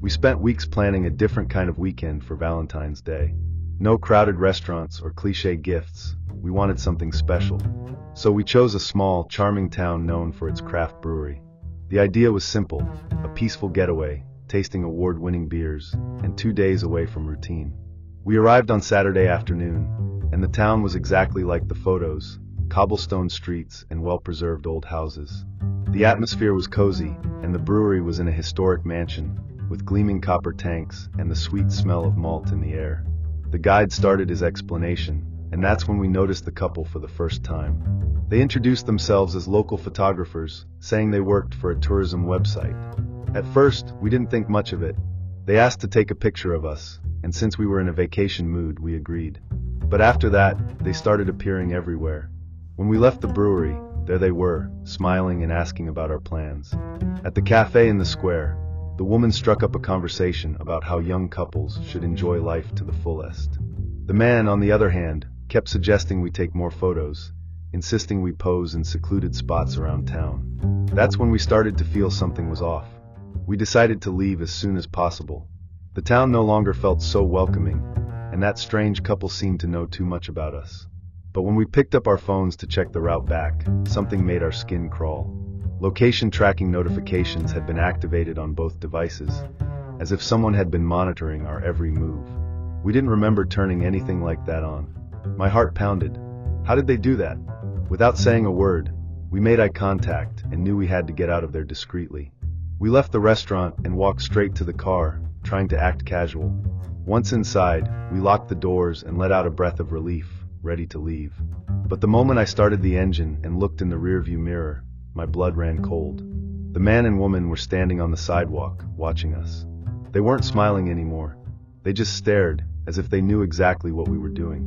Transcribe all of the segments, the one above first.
We spent weeks planning a different kind of weekend for Valentine's Day. No crowded restaurants or cliché gifts. We wanted something special. So we chose a small, charming town known for its craft brewery. The idea was simple: a peaceful getaway, tasting award-winning beers, and 2 days away from routine. We arrived on Saturday afternoon, and the town was exactly like the photos: cobblestone streets and well-preserved old houses. The atmosphere was cozy, and the brewery was in a historic mansion, with gleaming copper tanks and the sweet smell of malt in the air. The guide started his explanation, and that's when we noticed the couple for the first time. They introduced themselves as local photographers, saying they worked for a tourism website. At first, we didn't think much of it. They asked to take a picture of us, and since we were in a vacation mood, we agreed. But after that, they started appearing everywhere. When we left the brewery, there they were, smiling and asking about our plans. At the cafe in the square, the woman struck up a conversation about how young couples should enjoy life to the fullest. The man, on the other hand, kept suggesting we take more photos, insisting we pose in secluded spots around town. That's when we started to feel something was off. We decided to leave as soon as possible. The town no longer felt so welcoming, and that strange couple seemed to know too much about us. But when we picked up our phones to check the route back, something made our skin crawl. Location tracking notifications had been activated on both devices, as if someone had been monitoring our every move. We didn't remember turning anything like that on. My heart pounded. How did they do that? Without saying a word, we made eye contact and knew we had to get out of there discreetly. We left the restaurant and walked straight to the car, trying to act casual. Once inside, we locked the doors and let out a breath of relief, ready to leave. But the moment I started the engine and looked in the rearview mirror, my blood ran cold. The man and woman were standing on the sidewalk, watching us. They weren't smiling anymore. They just stared, as if they knew exactly what we were doing.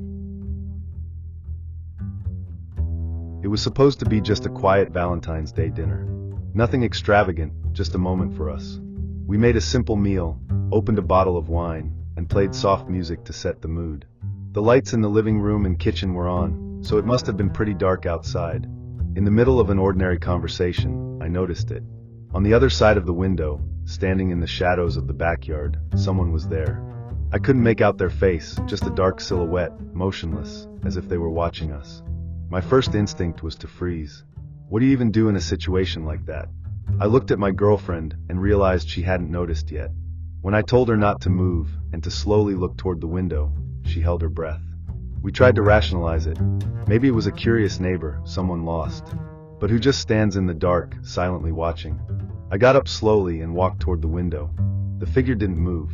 It was supposed to be just a quiet Valentine's Day dinner. Nothing extravagant, just a moment for us. We made a simple meal, opened a bottle of wine, and played soft music to set the mood. The lights in the living room and kitchen were on, so it must have been pretty dark outside. In the middle of an ordinary conversation, I noticed it. On the other side of the window, standing in the shadows of the backyard, someone was there. I couldn't make out their face, just a dark silhouette, motionless, as if they were watching us. My first instinct was to freeze. What do you even do in a situation like that? I looked at my girlfriend and realized she hadn't noticed yet. When I told her not to move and to slowly look toward the window, she held her breath. We tried to rationalize it. Maybe it was a curious neighbor, someone lost. But who just stands in the dark, silently watching? I got up slowly and walked toward the window. The figure didn't move.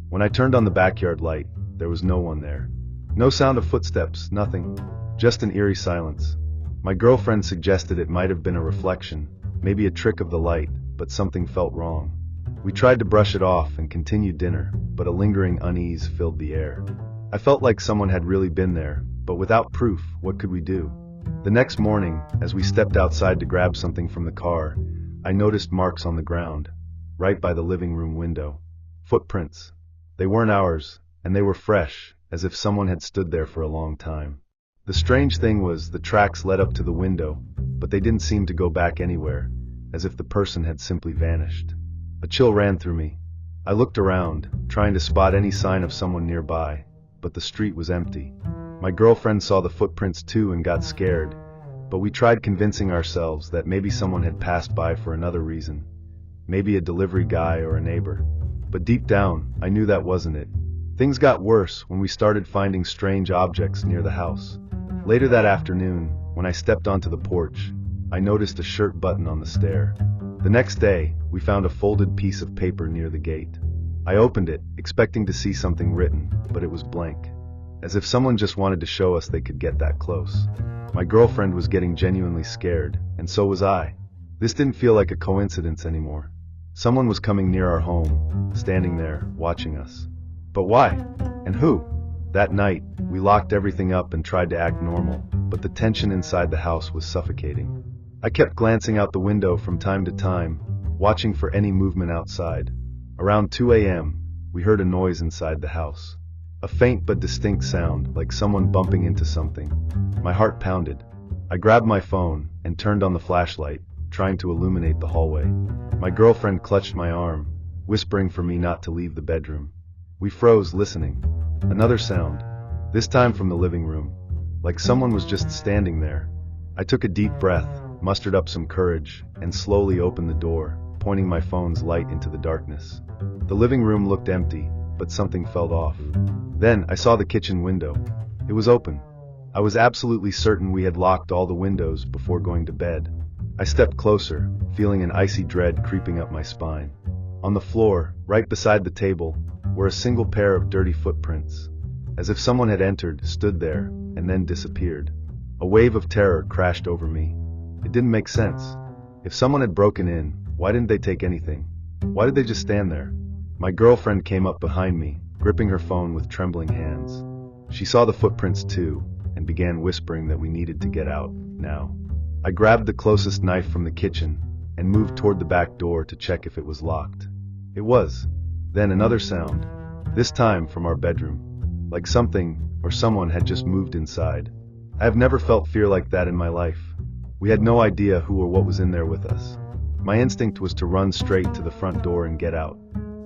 When I turned on the backyard light, there was no one there. No sound of footsteps, nothing. Just an eerie silence. My girlfriend suggested it might have been a reflection, maybe a trick of the light, but something felt wrong. We tried to brush it off and continued dinner, but a lingering unease filled the air. I felt like someone had really been there, but without proof, what could we do? The next morning, as we stepped outside to grab something from the car, I noticed marks on the ground, right by the living room window. Footprints. They weren't ours, and they were fresh, as if someone had stood there for a long time. The strange thing was, the tracks led up to the window, but they didn't seem to go back anywhere, as if the person had simply vanished. A chill ran through me. I looked around, trying to spot any sign of someone nearby, but the street was empty. My girlfriend saw the footprints too and got scared, but we tried convincing ourselves that maybe someone had passed by for another reason. Maybe a delivery guy or a neighbor. But deep down, I knew that wasn't it. Things got worse when we started finding strange objects near the house. Later that afternoon, when I stepped onto the porch, I noticed a shirt button on the stair. The next day, we found a folded piece of paper near the gate. I opened it, expecting to see something written, but it was blank. As if someone just wanted to show us they could get that close. My girlfriend was getting genuinely scared, and so was I. This didn't feel like a coincidence anymore. Someone was coming near our home, standing there, watching us. But why? And who? That night, we locked everything up and tried to act normal, but the tension inside the house was suffocating. I kept glancing out the window from time to time, watching for any movement outside. Around 2 a.m., we heard a noise inside the house. A faint but distinct sound, like someone bumping into something. My heart pounded. I grabbed my phone and turned on the flashlight, trying to illuminate the hallway. My girlfriend clutched my arm. whispering for me not to leave the bedroom. We froze, listening. Another sound, this time from the living room, like someone was just standing there. I took a deep breath, mustered up some courage, and slowly opened the door, pointing my phone's light into the darkness. The living room looked empty, but something felt off. Then I saw the kitchen window. It was open. I was absolutely certain we had locked all the windows before going to bed. I stepped closer, feeling an icy dread creeping up my spine. On the floor, right beside the table, were a single pair of dirty footprints. As if someone had entered, stood there, and then disappeared. A wave of terror crashed over me. It didn't make sense. If someone had broken in, why didn't they take anything? Why did they just stand there? My girlfriend came up behind me, gripping her phone with trembling hands. She saw the footprints too, and began whispering that we needed to get out, now. I grabbed the closest knife from the kitchen, and moved toward the back door to check if it was locked. It was. Then another sound, this time from our bedroom. Like something, or someone had just moved inside. I have never felt fear like that in my life. We had no idea who or what was in there with us. My instinct was to run straight to the front door and get out.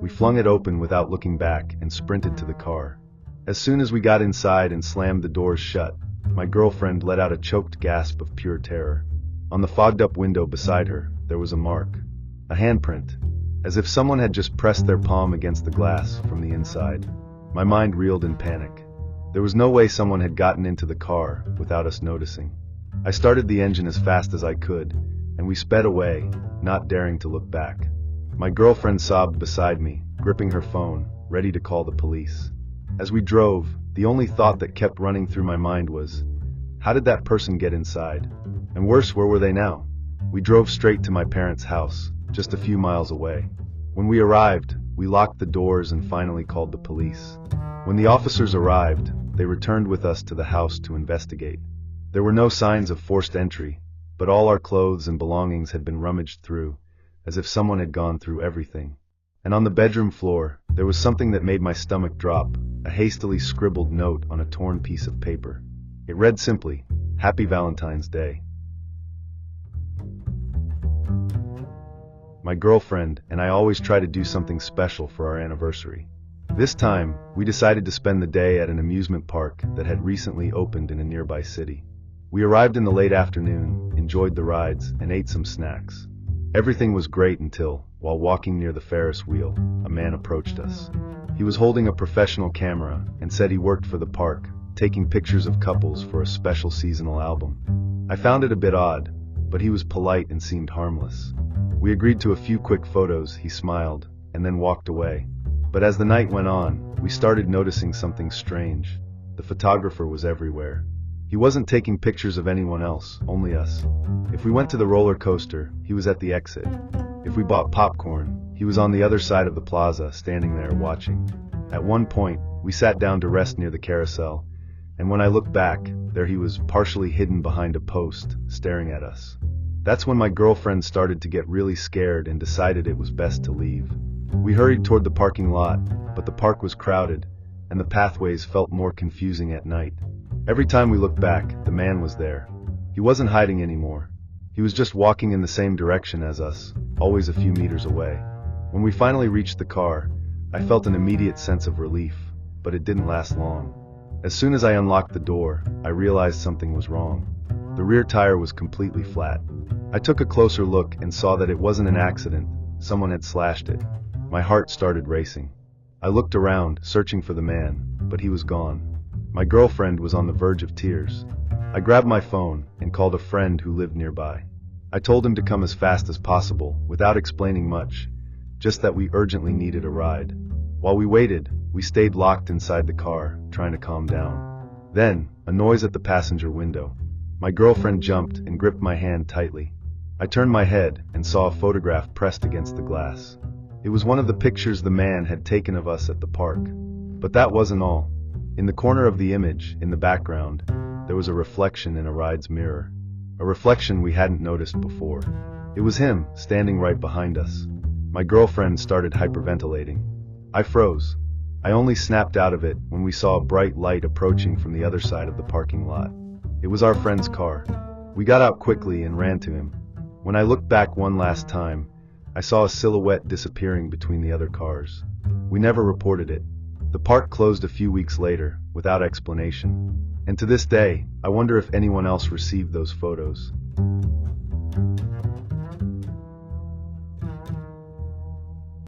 We flung it open without looking back and sprinted to the car. As soon as we got inside and slammed the doors shut, my girlfriend let out a choked gasp of pure terror. On the fogged-up window beside her, there was a mark. A handprint. As if someone had just pressed their palm against the glass from the inside. My mind reeled in panic. There was no way someone had gotten into the car without us noticing. I started the engine as fast as I could, and we sped away, not daring to look back. My girlfriend sobbed beside me, gripping her phone, ready to call the police. As we drove, the only thought that kept running through my mind was, how did that person get inside? And worse, where were they now? We drove straight to my parents' house, just a few miles away. When we arrived, we locked the doors and finally called the police. When the officers arrived, they returned with us to the house to investigate. There were no signs of forced entry, but all our clothes and belongings had been rummaged through, as if someone had gone through everything. And on the bedroom floor, there was something that made my stomach drop, a hastily scribbled note on a torn piece of paper. It read simply, "Happy Valentine's Day." My girlfriend and I always try to do something special for our anniversary. This time, we decided to spend the day at an amusement park that had recently opened in a nearby city. We arrived in the late afternoon, enjoyed the rides, and ate some snacks. Everything was great until, while walking near the Ferris wheel, a man approached us. He was holding a professional camera and said he worked for the park, taking pictures of couples for a special seasonal album. I found it a bit odd, but he was polite and seemed harmless. We agreed to a few quick photos, he smiled, and then walked away. But as the night went on, we started noticing something strange. The photographer was everywhere. He wasn't taking pictures of anyone else, only us. If we went to the roller coaster, he was at the exit. If we bought popcorn, he was on the other side of the plaza, standing there watching. At one point, we sat down to rest near the carousel, and when I looked back, there he was, partially hidden behind a post, staring at us. That's when my girlfriend started to get really scared and decided it was best to leave. We hurried toward the parking lot, but the park was crowded, and the pathways felt more confusing at night. Every time we looked back, the man was there. He wasn't hiding anymore. He was just walking in the same direction as us, always a few meters away. When we finally reached the car, I felt an immediate sense of relief, but it didn't last long. As soon as I unlocked the door, I realized something was wrong. The rear tire was completely flat. I took a closer look and saw that it wasn't an accident. Someone had slashed it. My heart started racing. I looked around, searching for the man, but he was gone. My girlfriend was on the verge of tears. I grabbed my phone and called a friend who lived nearby. I told him to come as fast as possible, without explaining much, just that we urgently needed a ride. While we waited, we stayed locked inside the car, trying to calm down. Then, a noise at the passenger window. My girlfriend jumped and gripped my hand tightly. I turned my head and saw a photograph pressed against the glass. It was one of the pictures the man had taken of us at the park. But that wasn't all. In the corner of the image, in the background, there was a reflection in a ride's mirror. A reflection we hadn't noticed before. It was him, standing right behind us. My girlfriend started hyperventilating. I froze. I only snapped out of it when we saw a bright light approaching from the other side of the parking lot. It was our friend's car. We got out quickly and ran to him. When I looked back one last time, I saw a silhouette disappearing between the other cars. We never reported it. The park closed a few weeks later, without explanation. And to this day, I wonder if anyone else received those photos.